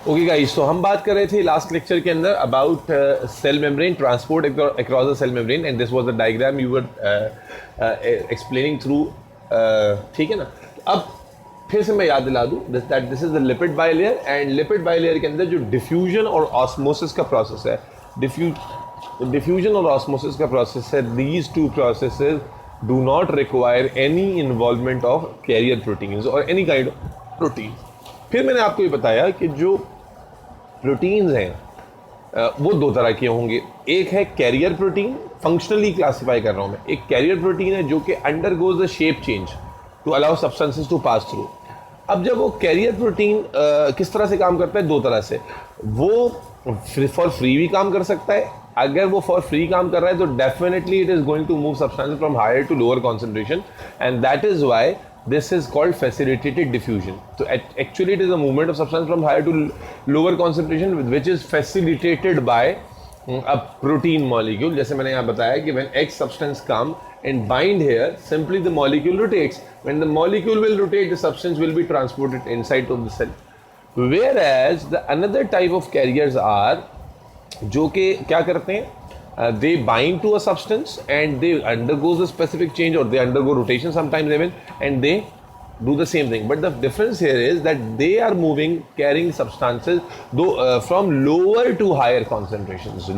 Okay guys, तो हम बात कर रहे थे लास्ट लेक्चर के अंदर about cell membrane transport across the cell membrane and this was the diagram you were explaining through, ठीक है ना। अब फिर से मैं याद दिला दूं that this is the lipid bilayer and lipid bilayer के अंदर जो डिफ्यूजन और ऑस्मोसिस का प्रोसेस है, डिफ्यूजन और ऑस्मोसिस का प्रोसेस है, these two processes do not require any involvement of carrier proteins और एनी काइंड ऑफ प्रोटीन। फिर मैंने आपको ये बताया कि जो प्रोटीन्स हैं वो दो तरह के होंगे। एक है कैरियर प्रोटीन, फंक्शनली क्लासिफाई कर रहा हूं मैं। एक कैरियर प्रोटीन है जो कि undergoes the shape change to allow substances to pass through. अब जब वो कैरियर प्रोटीन किस तरह से काम करता है, दो तरह से। वो फॉर फ्री भी काम कर सकता है। अगर वो फॉर फ्री काम कर रहा है तो definitely it is going to move substance from higher to lower concentration and that is why this is called facilitated diffusion. So actually it is a movement of substance from higher to lower concentration which is facilitated by a protein molecule. जैसे मैंने यहाँ बताया कि when X substance come and bind here, simply the molecule rotates. When the molecule will rotate, the substance will be transported inside of the cell. Whereas the another type of carriers are जो कि क्या करते हैं, they bind to a substance and they undergoes a specific change or they undergo rotation sometimes even and they do the same thing. But the difference here is that they are moving, carrying substances though from lower to higher concentrations,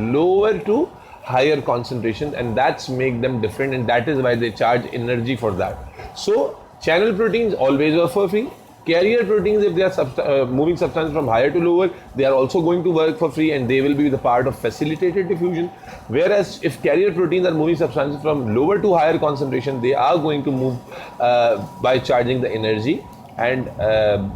and that's make them different and that is why they charge energy for that. So channel proteins always work for free. Carrier proteins, if they are moving substance from higher to lower, they are also going to work for free and they will be the part of facilitated diffusion. Whereas if carrier proteins are moving substances from lower to higher concentration, they are going to move by charging the energy and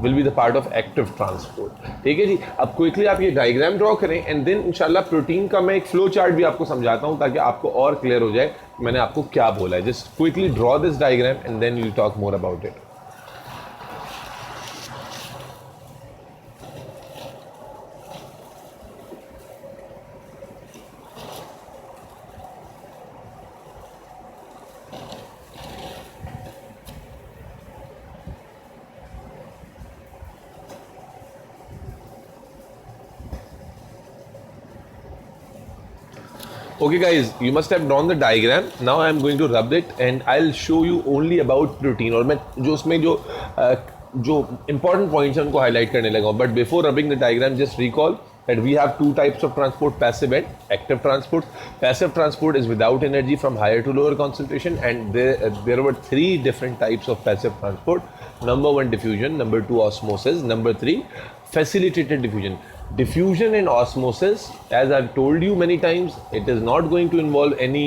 will be the part of active transport. ठीक है जी। अब quickly आप ये diagram draw करें and then इंशाल्लाह protein का मैं एक फ्लो चार्ट भी आपको समझाता हूँ ताकि आपको और क्लियर हो जाए मैंने आपको क्या बोला है। Just quickly draw this diagram and then we'll talk more about it. Okay guys, you must have drawn the diagram. Now I am going to rub it and I'll show you only about protein और मैं जो उसमें जो important points हैं उनको highlight करने लगा हूँ. But before rubbing the diagram, just recall that we have two types of transport, passive and active transport. Passive transport is without energy from higher to lower concentration and there were three different types of passive transport. Number one, diffusion. Number two, osmosis. Number three, facilitated diffusion. Diffusion and osmosis, as I've told you many times, it is not going to involve any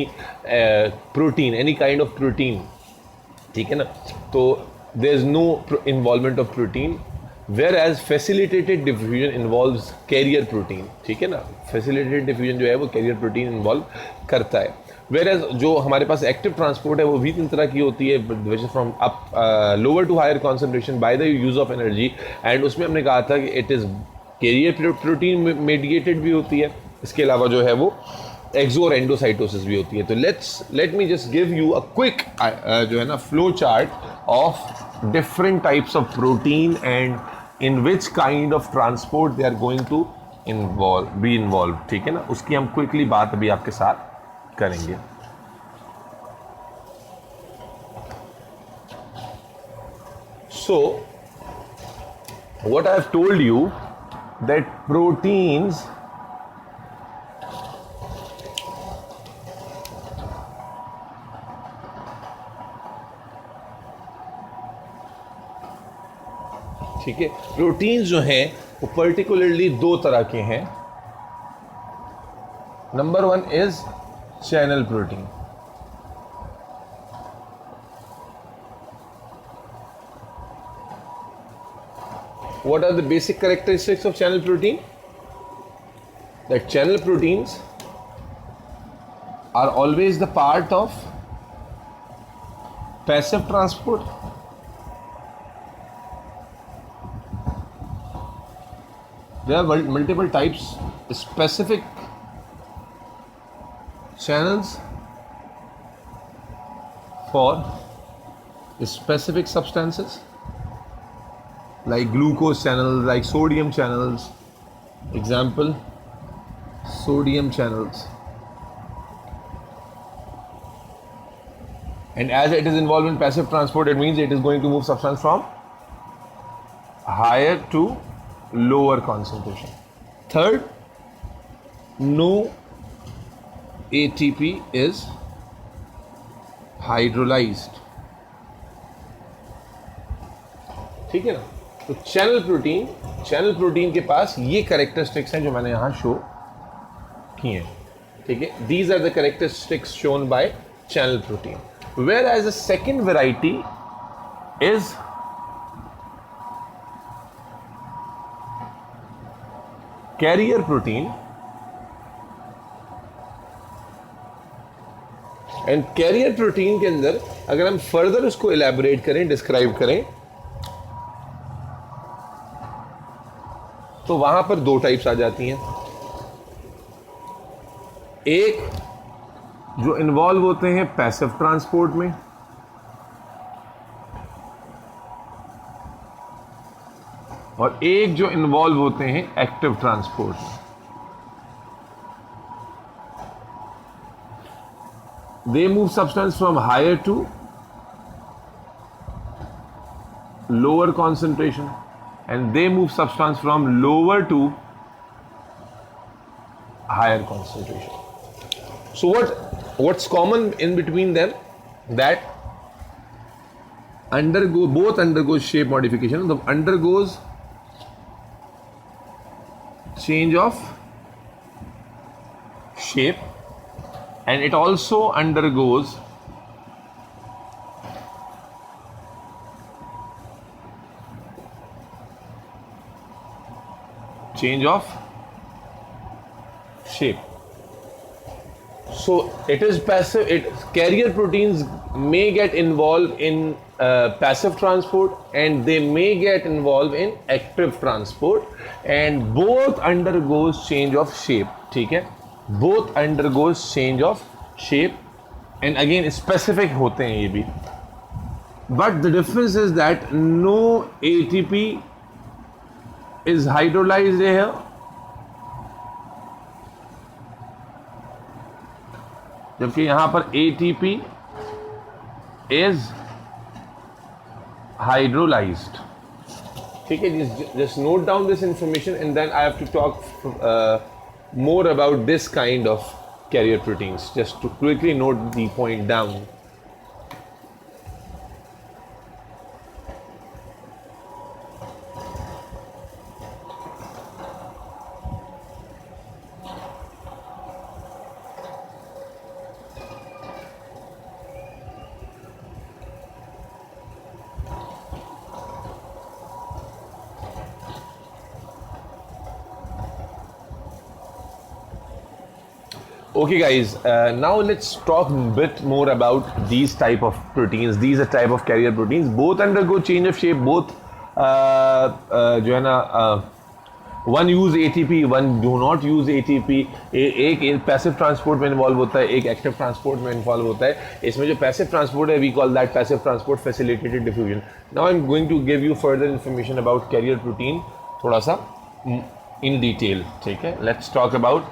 protein, any kind of protein. ठीक है ना, तो there is no involvement of protein. Whereas facilitated diffusion involves carrier protein. ठीक है ना, facilitated diffusion जो है वो carrier protein involve करता है. Whereas जो हमारे पास active transport है वो भी तीन तरह की होती है, which is from up lower to higher concentration by the use of energy. And उसमें हमने कहा था कि it is carrier protein mediated भी होती है। इसके अलावा जो है वो एक्सो और एंडोसाइटोसिस भी होती है। तो let me just give you a quick जो है ना flow chart of different types of protein and in which kind of transport they are going to be involve. ठीक है ना, उसकी हम क्विकली बात अभी आपके साथ करेंगे। So what I have told you that proteins ठीक है, प्रोटीन्स जो हैं वो पर्टिकुलरली दो तरह के हैं। Number one is channel protein. What are the basic characteristics of channel protein? That channel proteins are always the part of passive transport. There are multiple types, specific channels for specific substances like glucose channels, like sodium channels, Example, sodium channels. And as it is involved in passive transport, it means it is going to move substance from higher to lower concentration. Third, no ATP is hydrolyzed. ठीक है ना? तो channel protein के पास ये characteristics हैं जो मैंने यहां शो किए हैं. ठीक है, these are the characteristics shown by channel protein. Whereas the second variety is carrier protein, and carrier protein के अंदर अगर हम further उसको elaborate करें, describe करें, तो वहां पर दो टाइप्स आ जाती हैं. एक जो इन्वॉल्व होते हैं पैसिव ट्रांसपोर्ट में, और एक जो इन्वॉल्व होते हैं एक्टिव ट्रांसपोर्ट में. They move substance from higher to lower concentration and they move substance from lower to higher concentration. So what's common in between them? That both undergoes shape modification. The undergoes change of shape, and it also undergoes change of shape. So it is passive. Carrier proteins may get involved in passive transport, and they may get involved in active transport, and both undergoes change of shape. ठीक है, both undergoes change of shape, and again specific होते हैं ये भी. But the difference is that no ATP is hydrolyzed here. जबकि यहां पर ATP is hydrolyzed. ठीक है, just note down this information, and then I have to talk more about this kind of carrier proteins. Just to quickly note the point down. Okay guys, now let's talk a bit more about these type of proteins. These are type of carrier proteins. Both undergo change of shape. Both जो है ना, one use ATP, one do not use ATP. एक passive transport में involve होता है, एक active transport में involve होता है. इसमें जो पैसिव ट्रांसपोर्ट है, we call that passive transport facilitated diffusion. Now I'm going to give you further information about carrier protein थोड़ा सा in detail. ठीक है, let's talk about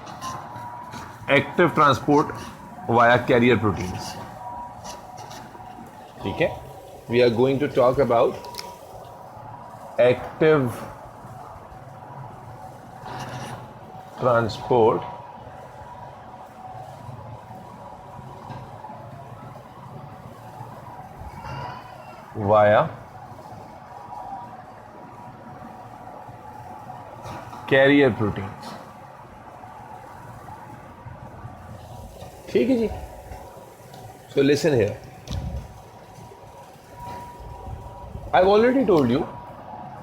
active transport via carrier proteins. ठीक है, we are going to talk about active transport via carrier proteins. ठीक है जी. So listen here. I've already told you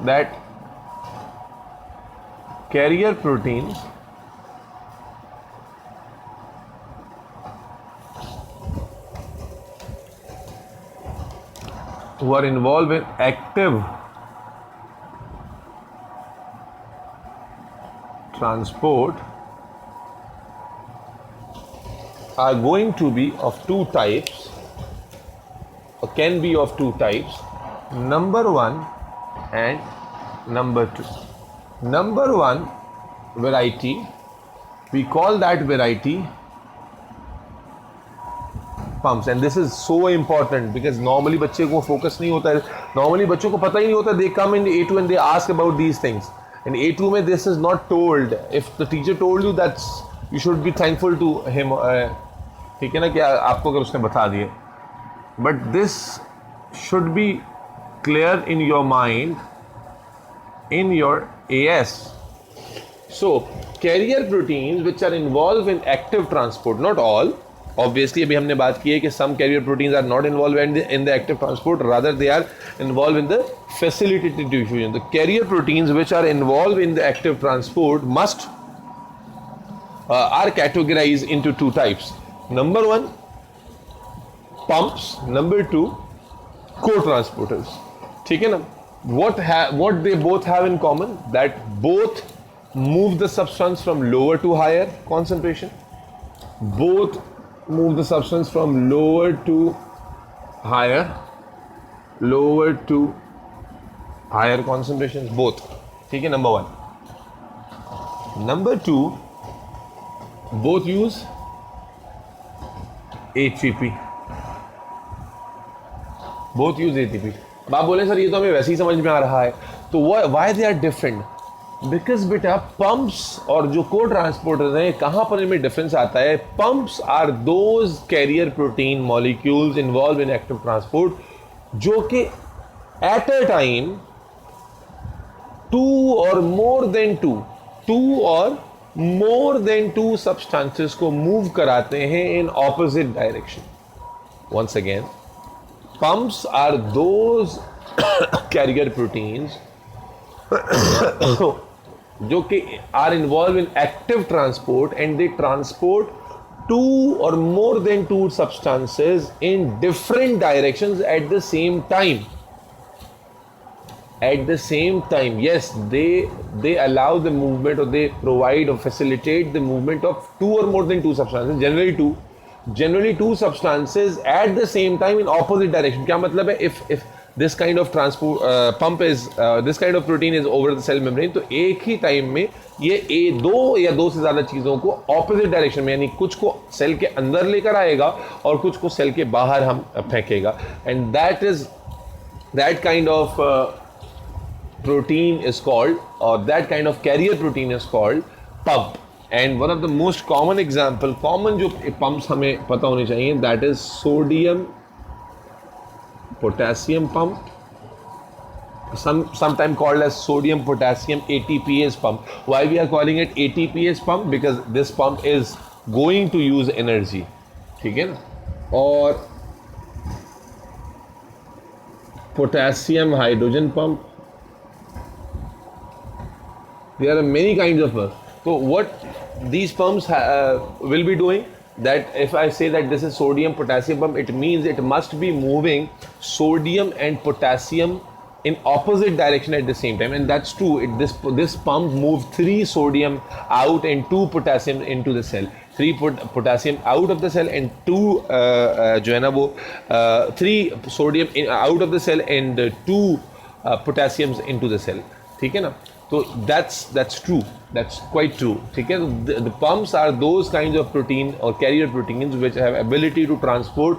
that carrier proteins who are involved in active transport are going to be of two types, or can be of two types, number one and number two. Number one variety, we call that variety pumps. And this is so important because normally बच्चे को focus नहीं होता है, normally बच्चों को पता ही नहीं होता, they come in A2 and they ask about these things. In A2 में this is not told. If the teacher told you, that's you should be thankful to him. ठीक है ना, कि आपको अगर उसने बता दिए. But this should be clear in your mind in your AS. So carrier proteins which are involved in active transport, not all. Obviously अभी हमने बात की है कि some carrier proteins are not involved in the active transport, rather they are involved in the facilitated diffusion. The carrier proteins which are involved in the active transport must are categorized into two types. Number one, pumps. Number two, co-transporters. ठीक है ना? What they both have in common, that both move the substance from lower to higher concentration. Both move the substance from lower to higher concentrations, both. ठीक है, number one. Number two, both use ATP. Both use ATP. आप बोले sir ये तो हमें वैसे ही समझ में आ रहा है, तो why they are different? Because बेटा पंप्स और जो को ट्रांसपोर्टर्स हैं, कहां पर इनमें डिफरेंस आता है? Pumps are those carrier protein molecules involve in active transport जो कि at a time two or more than two substances को मूव कराते हैं in opposite direction. Once again, pumps are those carrier proteins जो कि are involve in active transport and they transport two or more than two substances in different directions at the same time. Yes, they allow the movement, or they provide or facilitate the movement of two or more than two substances, generally two substances at the same time in opposite direction. क्या मतलब है? If this kind of transport pump is this kind of protein is over the cell membrane, तो एक ही time में ये दो या दो से ज़्यादा चीज़ों को ऑपोजिट डायरेक्शन में, यानी कुछ को सेल के अंदर लेकर आएगा और कुछ को सेल के बाहर हम फेंकेगा. And that kind of protein is called, or that kind of carrier protein is called pump. And one of the most common example, common जो pumps हमें पता होने चाहिए, that is sodium potassium pump, sometimes called as sodium potassium ATPase pump. Why we are calling it ATPase pump? Because this pump is going to use energy. ठीक है ना? और potassium hydrogen pump, there are many kinds of pumps. So what these pumps will be doing, that if I say that this is sodium potassium pump, it means it must be moving sodium and potassium in opposite direction at the same time. And that's true. This pump moves 3 sodium out and 2 potassium into the cell. 3 potassium out of the cell and 2 जो है ना वो 3 sodium out of the cell and 2 potassiums into the cell. ठीक है ना? So that's true. That's quite true. ठीक है? The pumps are those kinds of protein or carrier proteins which have ability to transport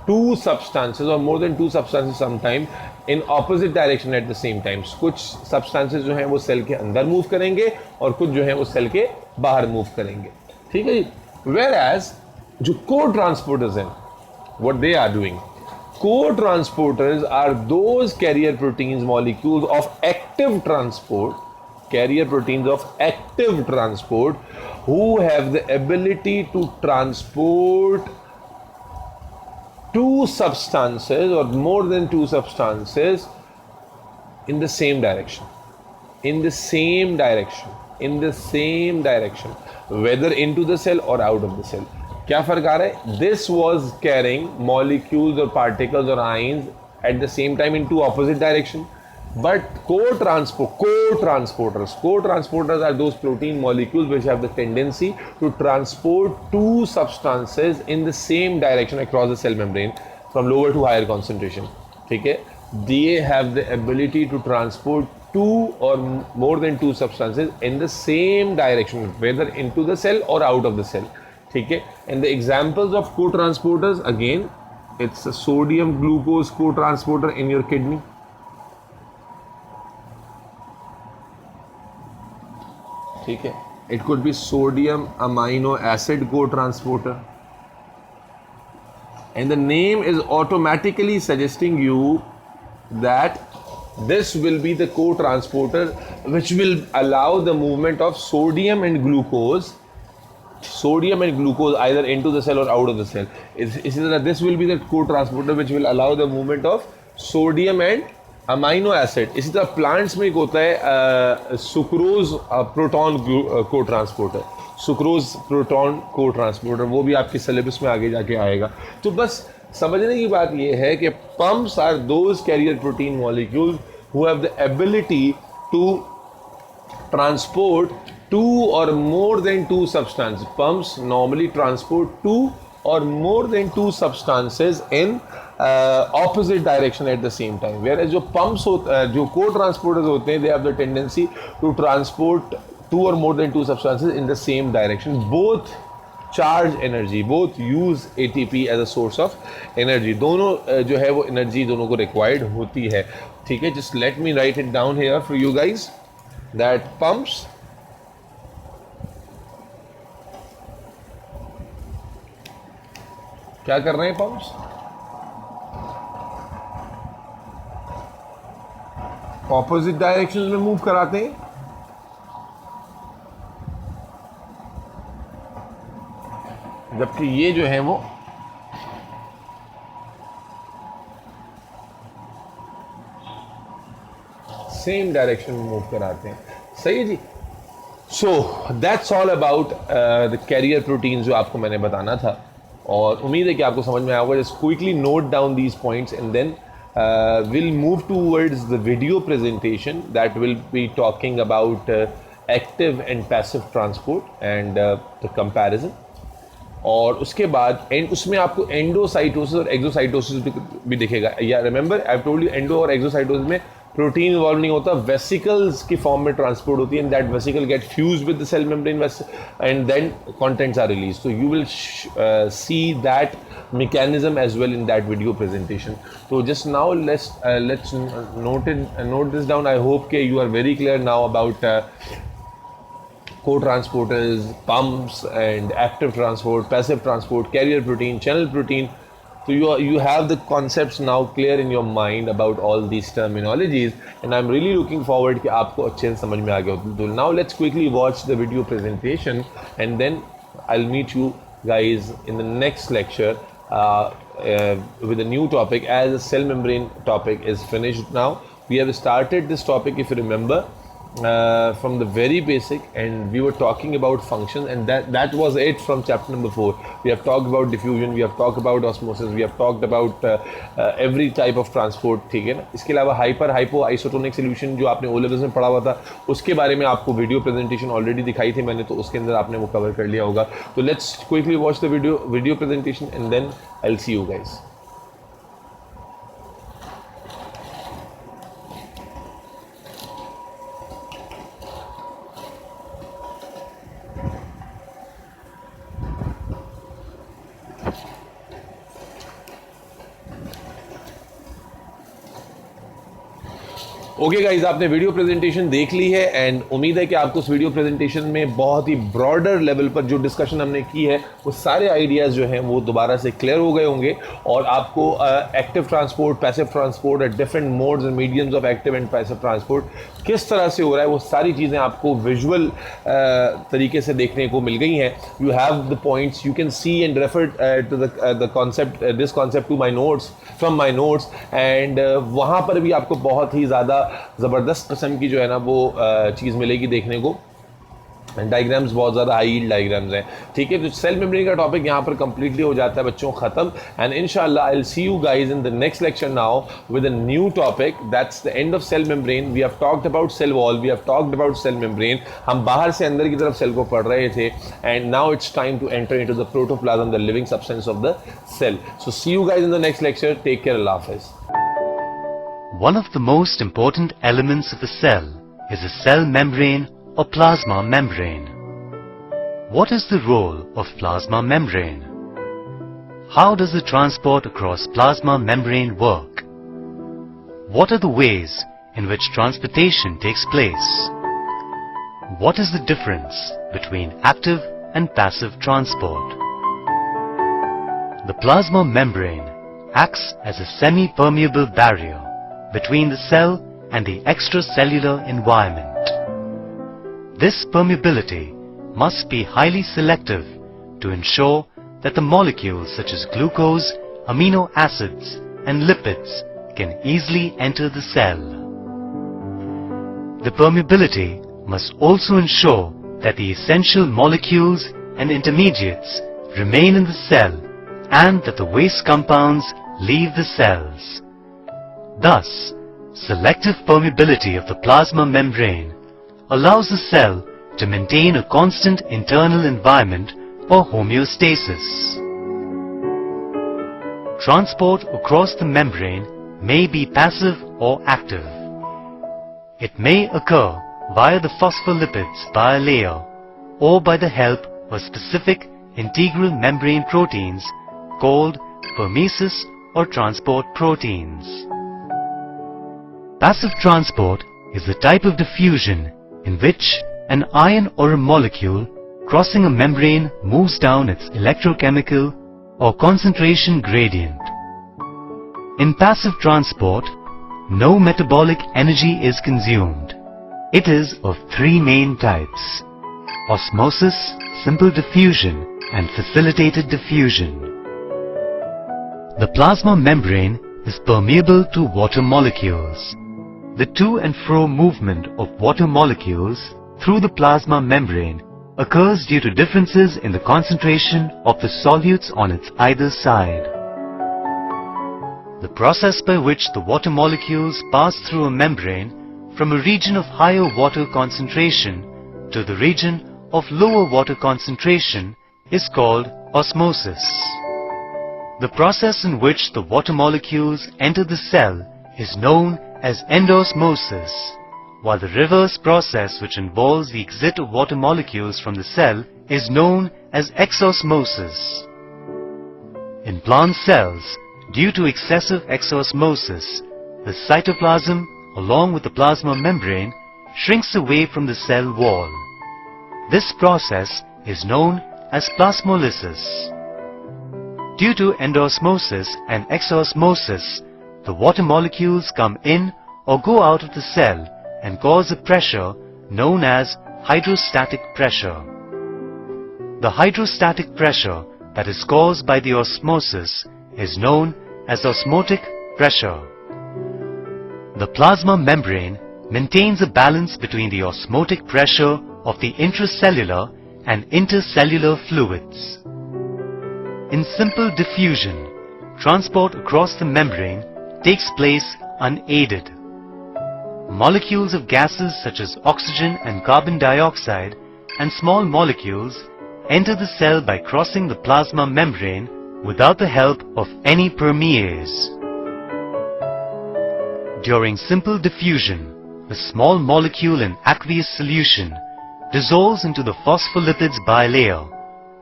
2 substances or more than 2 substances sometime in opposite direction at the same time. कुछ substances जो हैं वो cell के अंदर move करेंगे और कुछ जो हैं वो सेल के बाहर मूव करेंगे. ठीक है जी? Whereas जो co-transporters हैं, what they are doing, co-transporters are those carrier proteins molecules of active transport, carrier proteins of active transport, who have the ability to transport 2 substances or more than 2 substances in the same direction, whether into the cell or out of the cell. क्या फर्क आ रहा है? This was carrying molecules or particles or ions at the same time in 2 opposite direction. But co-transporters are those protein molecules which have the tendency to transport 2 substances in the same direction across the cell membrane from lower to higher concentration. ठीक है? They have the ability to transport two or more than two substances in the same direction, whether into the cell or out of the cell. ठीक है. And the examples of co-transporters, again, it's a sodium glucose co-transporter in your kidney. ठीक है. It could be sodium amino acid co-transporter. And the name is automatically suggesting you that this will be the co-transporter which will allow the movement of sodium and glucose either into the cell or out of the cell. This will be the co-transporter which will allow the movement of sodium and amino acid. इसी तरह plants में एक होता है sucrose proton को transporter, sucrose proton को transporter, वो भी आपके सिलेबस में आगे जाके आएगा. तो बस समझने की बात ये है कि pumps are those carrier protein molecules who have the ability to transport two or more than two substance. Pumps normally transport two or more than two substances in opposite direction at the same time. Whereas जो pumps जो co-transporters होते हैं, they have the tendency to transport two or more than two substances in the same direction. Both charge energy, both use ATP as a source of energy. दोनों जो है वो energy दोनों को required होती है. ठीक है, just let me write it down here for you guys that pumps क्या कर रहे हैं? पंप्स ऑपोजिट डायरेक्शन में मूव कराते हैं. जबकि ये जो है वो सेम डायरेक्शन में मूव कराते हैं. सही है जी. So that's all about the carrier proteins जो आपको मैंने बताना था, और उम्मीद है कि आपको समझ में आया होगा. Just quickly note down these points and then will move towards the video presentation that will be talking about active and passive transport and the comparison. और उसके बाद उसमें आपको एंडोसाइटोसिस और एक्सोसाइटोसिस भी दिखेगा. या remember I told you, endo और एक्सोसाइटोसिस में प्रोटीन इन्वॉल्व नहीं होता, वेसिकल्स की फॉर्म में ट्रांसपोर्ट होती है, and that vesicle get fuse with the cell membrane and then contents are release. So you will see that mechanism as well in that video presentation. So just now let's note this down. I hope that you are very clear now about co-transporters, pumps and active transport, passive transport, carrier protein, channel protein. So you have the concepts now clear in your mind about all these terminologies, and I'm really looking forward कि आपको अच्छे से समझ में आ गया हो. So now let's quickly watch the video presentation and then I'll meet you guys in the next lecture with a new topic, as the cell membrane topic is finished now. We have started this topic, if you remember, from the very basic, and we were talking about functions, and that was it from chapter number 4. We have talked about diffusion, we have talked about osmosis, we have talked about every type of transport. ठीक है ना. इसके अलावा hyper hypo isotonic solution जो आपने O levels में पढ़ा हुआ था, उसके बारे में आपको वीडियो प्रेजेंटेशन ऑलरेडी दिखाई थी मैंने, तो उसके अंदर आपने वो कवर कर लिया होगा. तो let's quickly watch the video presentation and then I will see you guys. Okay guys, आपने वीडियो प्रेजेंटेशन देख ली है एंड उम्मीद है कि आपको उस वीडियो प्रेजेंटेशन में बहुत ही ब्रॉडर लेवल पर जो डिस्कशन हमने की है वो सारे आइडियाज़ जो हैं वो दोबारा से क्लियर हो गए होंगे, और आपको active transport, passive transport, different modes and mediums of active and passive transport किस तरह से हो रहा है, वो सारी चीज़ें आपको विजुअल तरीके से देखने को मिल गई हैं. You have the points, you can see and refer to the concept, this concept to my notes, from my notes, and वहाँ पर भी आपको बहुत ही ज़्यादा ज़बरदस्त किस्म की जो है ना वो चीज़ मिलेगी देखने को. डायग्राम्स बहुत ज़्यादा हाई यील्ड डायग्राम्स हैं. ठीक है, तो सेल मेम्ब्रेन का टॉपिक यहाँ पर कंप्लीटली हो जाता है बच्चों ख़त्म. एंड इंशाल्लाह I will see you guys in the next lecture now with a new topic. That's the end of cell membrane. We have talked about cell wall, we have talked about cell membrane. हम बाहर से अंदर की तरफ cell को पढ़ रहे थे, and now it's time to enter into the protoplasm, the living substance of the cell. So see you guys in the next lecture. Take care. अल्लाह हाफिज़. One of the most important elements of a cell is a cell membrane or plasma membrane. What is the role of plasma membrane? How does the transport across plasma membrane work? What are the ways in which transportation takes place? What is the difference between active and passive transport? The plasma membrane acts as a semi-permeable barrier between the cell and the extracellular environment. This permeability must be highly selective to ensure that the molecules such as glucose, amino acids, and lipids can easily enter the cell. The permeability must also ensure that the essential molecules and intermediates remain in the cell and that the waste compounds leave the cells. Thus, selective permeability of the plasma membrane allows the cell to maintain a constant internal environment or homeostasis. Transport across the membrane may be passive or active. It may occur via the phospholipids bilayer or by the help of specific integral membrane proteins called permeases or transport proteins. Passive transport is the type of diffusion in which an ion or a molecule crossing a membrane moves down its electrochemical or concentration gradient. In passive transport, no metabolic energy is consumed. It is of three main types: osmosis, simple diffusion, and facilitated diffusion. The plasma membrane is permeable to water molecules. The to and fro movement of water molecules through the plasma membrane occurs due to differences in the concentration of the solutes on its either side. The process by which the water molecules pass through a membrane from a region of higher water concentration to the region of lower water concentration is called osmosis. The process in which the water molecules enter the cell is known as endosmosis, while the reverse process which involves the exit of water molecules from the cell is known as exosmosis. In plant cells, due to excessive exosmosis, the cytoplasm, along with the plasma membrane, shrinks away from the cell wall. This process is known as plasmolysis. Due to endosmosis and exosmosis, the water molecules come in or go out of the cell and cause a pressure known as hydrostatic pressure. The hydrostatic pressure that is caused by the osmosis is known as osmotic pressure. The plasma membrane maintains a balance between the osmotic pressure of the intracellular and intercellular fluids. In simple diffusion, transport across the membrane takes place unaided. Molecules of gases such as oxygen and carbon dioxide and small molecules enter the cell by crossing the plasma membrane without the help of any permease. During simple diffusion, a small molecule in aqueous solution dissolves into the phospholipids bilayer,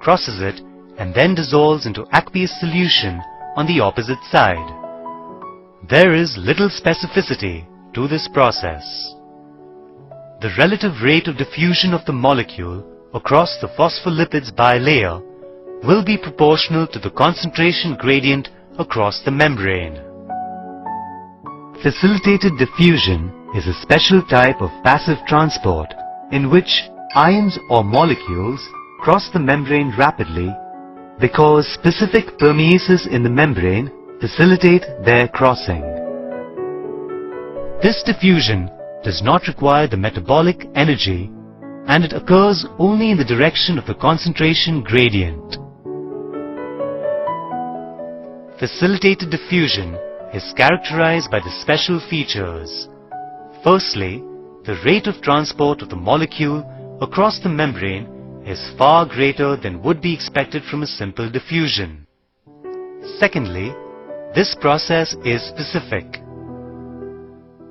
crosses it, and then dissolves into aqueous solution on the opposite side. There is little specificity to this process. The relative rate of diffusion of the molecule across the phospholipids bilayer will be proportional to the concentration gradient across the membrane. Facilitated diffusion is a special type of passive transport in which ions or molecules cross the membrane rapidly because specific permeases in the membrane facilitate their crossing. This diffusion does not require the metabolic energy and it occurs only in the direction of the concentration gradient. Facilitated diffusion is characterized by the special features. Firstly, the rate of transport of the molecule across the membrane is far greater than would be expected from a simple diffusion. Secondly, this process is specific.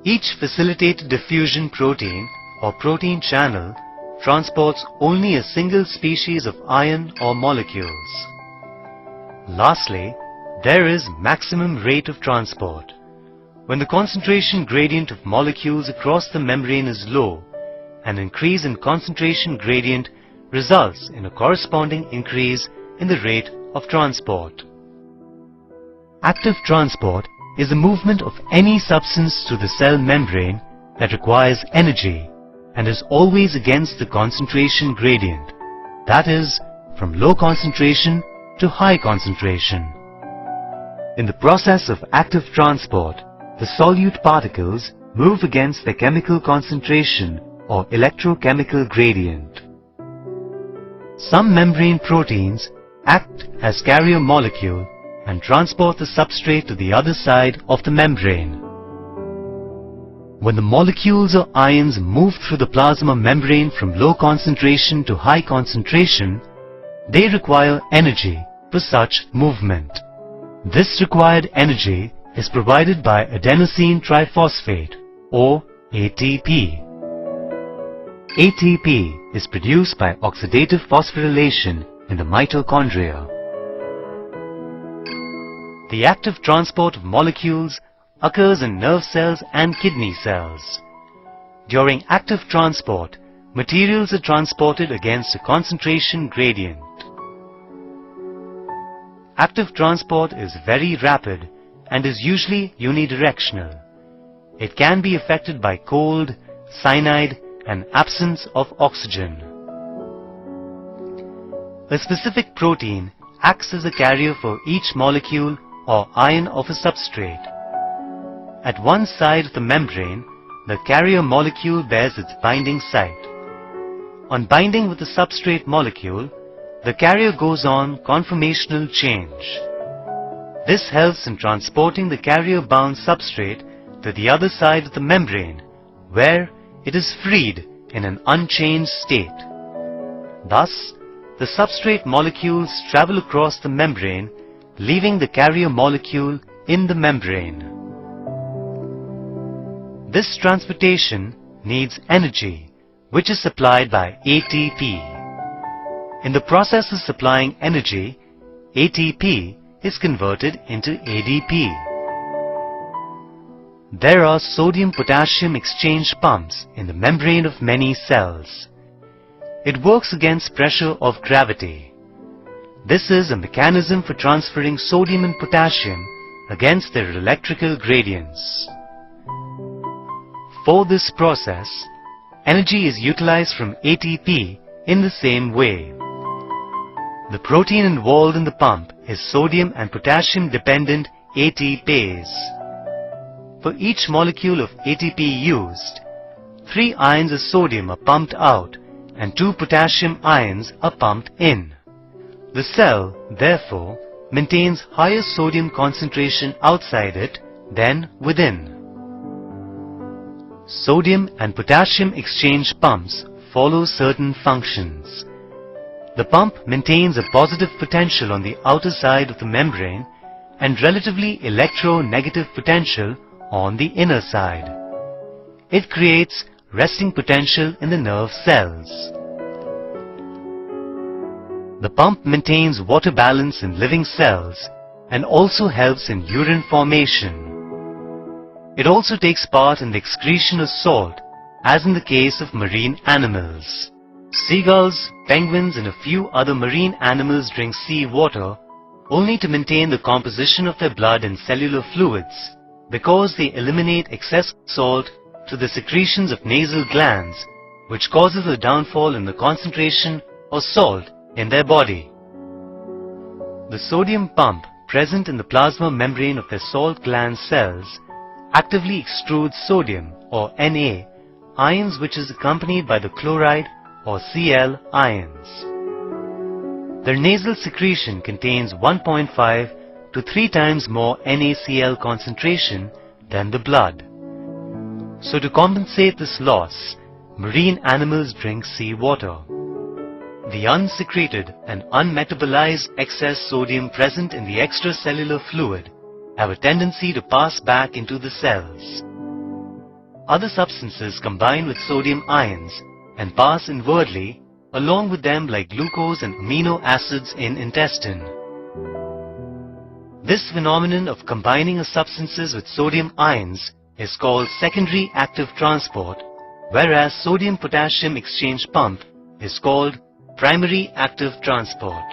Each facilitated diffusion protein or protein channel transports only a single species of ion or molecules. Lastly, there is maximum rate of transport. When the concentration gradient of molecules across the membrane is low, an increase in concentration gradient results in a corresponding increase in the rate of transport. Active transport is the movement of any substance through the cell membrane that requires energy and is always against the concentration gradient, that is, from low concentration to high concentration. In the process of active transport, the solute particles move against their chemical concentration or electrochemical gradient. Some membrane proteins act as carrier molecule and transport the substrate to the other side of the membrane. When the molecules or ions move through the plasma membrane from low concentration to high concentration, they require energy for such movement. This required energy is provided by adenosine triphosphate or ATP. ATP is produced by oxidative phosphorylation in the mitochondria. The active transport of molecules occurs in nerve cells and kidney cells. During active transport, materials are transported against a concentration gradient. Active transport is very rapid and is usually unidirectional. It can be affected by cold, cyanide, and absence of oxygen. A specific protein acts as a carrier for each molecule or ion of a substrate. At one side of the membrane, the carrier molecule bears its binding site. On binding with the substrate molecule, the carrier goes on conformational change. This helps in transporting the carrier-bound substrate to the other side of the membrane, where it is freed in an unchanged state. Thus, the substrate molecules travel across the membrane, leaving the carrier molecule in the membrane. This transportation needs energy, which is supplied by ATP. In the process of supplying energy, ATP is converted into ADP. There are sodium-potassium exchange pumps in the membrane of many cells. It works against pressure of gravity. This is a mechanism for transferring sodium and potassium against their electrical gradients. For this process, energy is utilized from ATP in the same way. The protein involved in the pump is sodium and potassium dependent ATPase. For each molecule of ATP used, 3 ions of sodium are pumped out and 2 potassium ions are pumped in. The cell, therefore, maintains higher sodium concentration outside it than within. Sodium and potassium exchange pumps follow certain functions. The pump maintains a positive potential on the outer side of the membrane and relatively electronegative potential on the inner side. It creates resting potential in the nerve cells. The pump maintains water balance in living cells and also helps in urine formation. It also takes part in the excretion of salt, as in the case of marine animals. Seagulls, penguins and a few other marine animals drink sea water only to maintain the composition of their blood and cellular fluids, because they eliminate excess salt through the secretions of nasal glands, which causes a downfall in the concentration of salt in their body. The sodium pump present in the plasma membrane of their salt gland cells actively extrudes sodium, or Na, ions which is accompanied by the chloride or Cl ions. Their nasal secretion contains 1.5 to 3 times more NaCl concentration than the blood. So to compensate this loss, marine animals drink sea water. The unsecreted and unmetabolized excess sodium present in the extracellular fluid have a tendency to pass back into the cells. other substances combine with sodium ions and pass inwardly along with them like glucose and amino acids in intestine. This phenomenon of combining of substances with sodium ions is called secondary active transport, whereas sodium-potassium exchange pump is called primary active transport.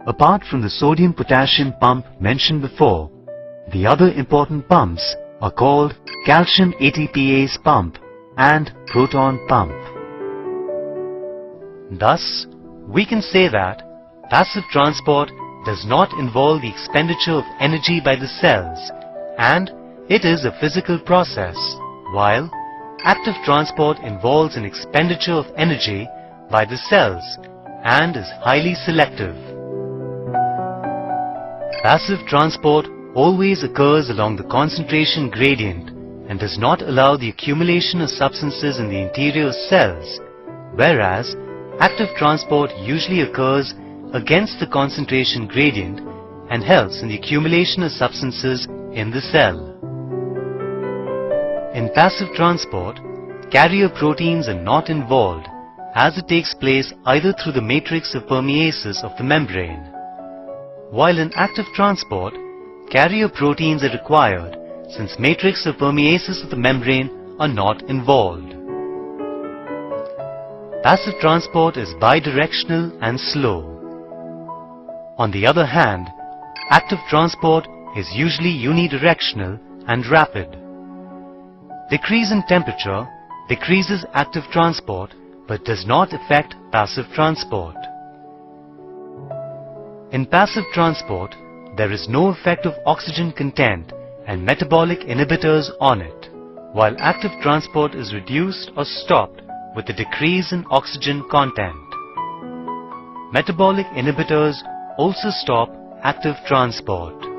Apart from the sodium-potassium pump mentioned before, the other important pumps are called calcium ATPase pump and proton pump. Thus, we can say that passive transport does not involve the expenditure of energy by the cells, and it is a physical process, while active transport involves an expenditure of energy by the cells and is highly selective. Passive transport always occurs along the concentration gradient and does not allow the accumulation of substances in the interior cells, whereas active transport usually occurs against the concentration gradient and helps in the accumulation of substances in the cell. In passive transport, carrier proteins are not involved, as it takes place either through the matrix of permeases of the membrane. While in active transport, carrier proteins are required since matrix of permeases of the membrane are not involved. Passive transport is bidirectional and slow. On the other hand, active transport is usually unidirectional and rapid. Decrease in temperature decreases active transport but does not affect passive transport. In passive transport, there is no effect of oxygen content and metabolic inhibitors on it, while active transport is reduced or stopped with a decrease in oxygen content. Metabolic inhibitors also stop active transport.